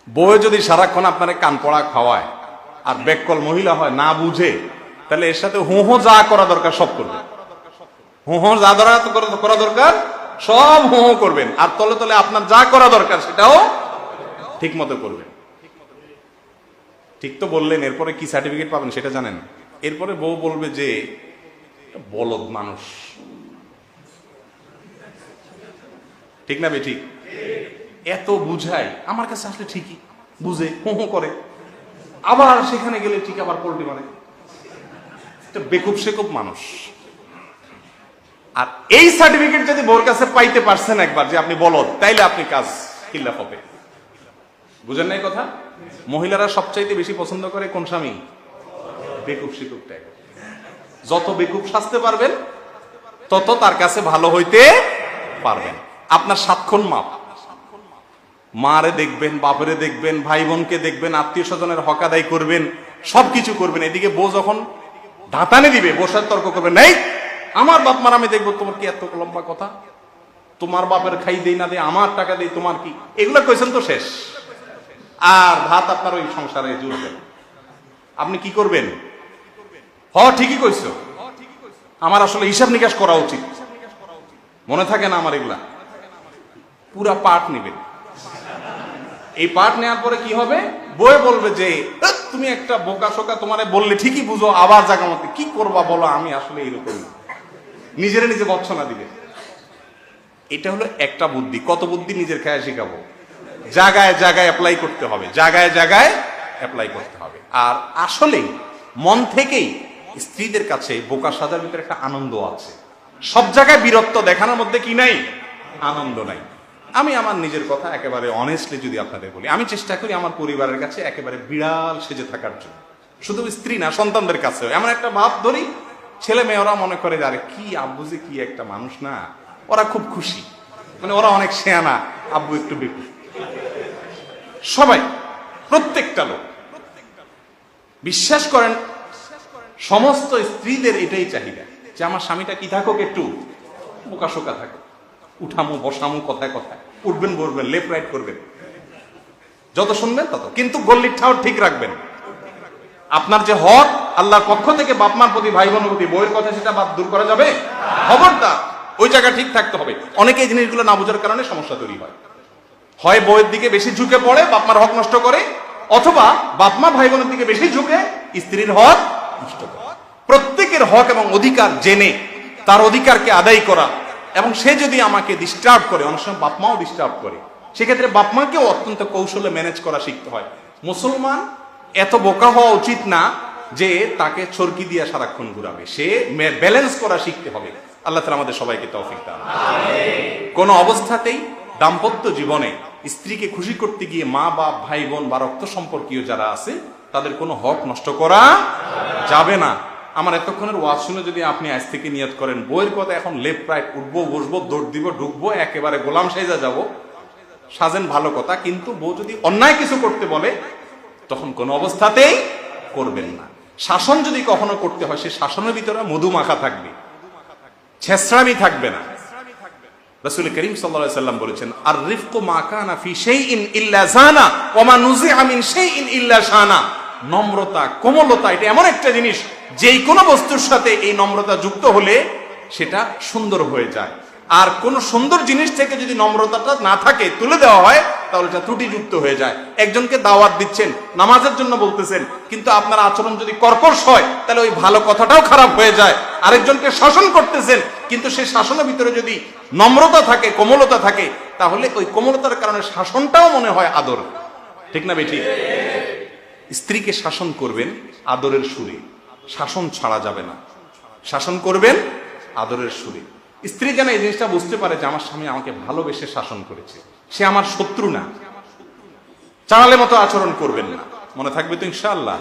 বউ যদি সারাক্ষণ আপনারে কান পড়া খাওয়ায় আর বেককল মহিলা হয়, না বুঝে, তাহলে এর সাথে হো হো যা করা দরকার সব করবেন। হো হো যা করা দরকার সব হো হো করবেন, আর তলে তলে আপনার যা করা দরকার সেটাও ঠিক মতো করবেন। ঠিক তো বললেন, এরপরে কি সার্টিফিকেট পাবেন সেটা জানেন? এরপরে বউ বলবে যে বলদ মানুষ, ঠিক না বেঠিক? এত বুঝাই, আমার কাছে আসলে ঠিকই বুঝে হো হো করে, আবার সেখানে গেলে ঠিক আবার পোল্টি মারে। বেকুব সেকুব মানুষ। আর এই সার্টিফিকেট যদি বোর কাছে পাইতে পারছেন একবার যে আপনি বলদ, তাইলে আপনি কাজ কিল্লাফ হবে। বুঝেন নাই কথা? মহিলারা সবচাইতে বেশি পছন্দ করে কোন স্বামী? বেকুব সেকুব টাইপ। যত বেকুব সাজতে পারবেন তত তার কাছে ভালো হইতে পারবেন। আপনার সাতক্ষণ মাপ, মারে দেখবেন, বাপরে দেখবেন, ভাই বোনকে দেখবেন, আত্মীয় স্বজনের হক আদায় করবেন, সবকিছু করবেন। এদিকে বউ যখন ধাতানে দিবে, বসার তর্ক করবেন, এই আমার বাপ মার আমি দেখবো, তোমার কি এত লম্বা কথা? তোমার বাপের খাই দেই না দেই, আমার টাকা দেই, তোমার কি? এগুলো কইছেন তো শেষ, আর ভাত আপনার ওই সংসারে জুড়বে। আপনি কি করবেন? ঠিকই কইছো, আমার আসলে হিসাব নিকাশ করা উচিত। মনে থাকে না আমার এগুলা? পুরা পাঠ নিবেন। এই পাঠ নেওয়ার পরে কি হবে? বই বলবে যে তুমি একটা বোকা শোকা, তোমারে বললে ঠিকই বুঝো, আবার জায়গা মতো কি করবা বলো, আমি আসলে এইরকম। নিজের নিজে বচ্ছনা দিবে। এটা হলো একটা বুদ্ধি। কত বুদ্ধি নিজের খায় শিখাবো? জায়গায় জায়গায় অ্যাপ্লাই করতে হবে, জায়গায় জায়গায় অ্যাপ্লাই করতে হবে। আর আসলে মন থেকেই স্ত্রীদের কাছে বোকা সাজার ভিতরে একটা আনন্দ আছে। সব জায়গায় বীরত্ব দেখানোর মধ্যে কি নাই? আনন্দ নাই। আমি আমার নিজের কথা একেবারে অনেস্টলি যদি আপনাদের বলি, আমি চেষ্টা করি আমার পরিবারের কাছে একেবারে বিড়াল সেজে থাকার জন্য। শুধু স্ত্রী না, সন্তানদের কাছেও এমন একটা ভাব ধরি, ছেলে মেয়েরা মনে করে আরে কি আব্বু যে কি একটা মানুষ না, ওরা খুব খুশি, মানে ওরা অনেক শেয়ানা, আব্বু একটু বেকু। সবাই, প্রত্যেকটা লোক বিশ্বাস করেন, সমস্ত স্ত্রীদের এটাই চাহিদা যে আমার স্বামীটা কি থাকুক, একটু বোকা শোকা থাকুক, উঠামু বসামু, কথায় কথায় উঠবেন বলবেন, লেফট রাইট করবেন, যত শুনবেন তত। কিন্তু গল্লির ঠাও ঠিক রাখবেন। আপনার যে হক আল্লাহর পক্ষ থেকে বাপমার প্রতি, ভাই বোনের প্রতি, বইয়ের কথা, সেটা বাদ দূর করা যাবে? খবরদার, ওই জায়গা ঠিক থাকতে হবে। অনেকে এই জিনিসগুলো না বোঝার কারণে সমস্যা তৈরি হয়। হয় বইয়ের দিকে বেশি ঝুঁকে পড়ে, বাপমার হক নষ্ট করে, অথবা বাপমা ভাই বোনের দিকে বেশি ঝুঁকে স্ত্রীর হক নষ্ট করে। প্রত্যেকের হক এবং অধিকার জেনে তার অধিকারকে আদায় করা, এবং সে যদি আমাকে ডিস্টার্ব করে, অনেক সময় বাপমাও ডিস্টার্ব করে, সেক্ষেত্রে বাপমাকেও অত্যন্ত কৌশলে ম্যানেজ করা শিখতে হয়। মুসলমান এত বোকা হওয়া উচিত না যে তাকে চরকি দিয়ে সারাক্ষণ ঘুরাবে, সে ব্যালেন্স করা শিখতে হবে। আল্লাহ তাআলা আমাদের সবাইকে তৌফিক দান। কোন অবস্থাতেই দাম্পত্য জীবনে স্ত্রীকে খুশি করতে গিয়ে মা বাপ, ভাই বোন বা রক্ত সম্পর্কীয় যারা আছে তাদের কোনো হক নষ্ট করা যাবে না। আমার এতক্ষণের ওয়াজ শুনে যদি আপনি আজ থেকে নিয়ত করেন, বইয়ের কথা এখন লেফট রাইট, উঠবো বসবো, দৌড় দিব, ঢুকবো, একেবারে গোলাম সাইজা যাব, সাজেন, ভালো কথা। কিন্তু বউ যদি অন্যায় কিছু করতে বলে তখন কোনো অবস্থাতেই করবেন না। শাসন যদি কখনো করতে হয়, সে শাসনের ভিতরে মধু মাখা থাকবে, ছেঁচড়ামি থাকবে না। রাসূল করিম সাল্লাল্লাহু আলাইহি সাল্লাম বলেছেন, আর রিফকু মা কানা ফি শাইইন ইল্লা জানা ওয়া মা নুজিআ মিন শাইইন ইল্লা শানা। নম্রতা, কোমলতা, এটা এমন একটা জিনিস, যেই কোনো বস্তুর সাথে এই নম্রতা যুক্ত হলে সেটা সুন্দর হয়ে যায়। আর কোন সুন্দর জিনিস থেকে যদি নম্রতাটা না থাকে, তুলে দেওয়া হয়, তাহলে এটা ত্রুটিযুক্ত হয়ে যায়। একজনকে দাওয়াত দিচ্ছেন, নামাজের জন্য বলতেছেন, কিন্তু আপনার আচরণ যদি কর্কশ হয়, তাহলে ওই ভালো কথাটাও খারাপ হয়ে যায়। আরেকজনকে শাসন করতেছেন, কিন্তু সেই শাসনের ভিতরে যদি নম্রতা থাকে, কোমলতা থাকে, তাহলে ওই কোমলতার কারণে শাসনটাও মনে হয় আদর। ঠিক না বেঠিক? স্ত্রীকে শাসন করবেন আদরের সুরে, শাসন ছাড়া যাবে না। শাসন করবেন আদরের সুরে। স্ত্রী যেন এই জিনিসটা বুঝতে পারে যে আমার স্বামী আমাকে ভালোবেসে শাসন করেছে, সে আমার শত্রু না। চালালে মতো আচরণ করবেন না। মনে থাকবে তো ইনশাআল্লাহ?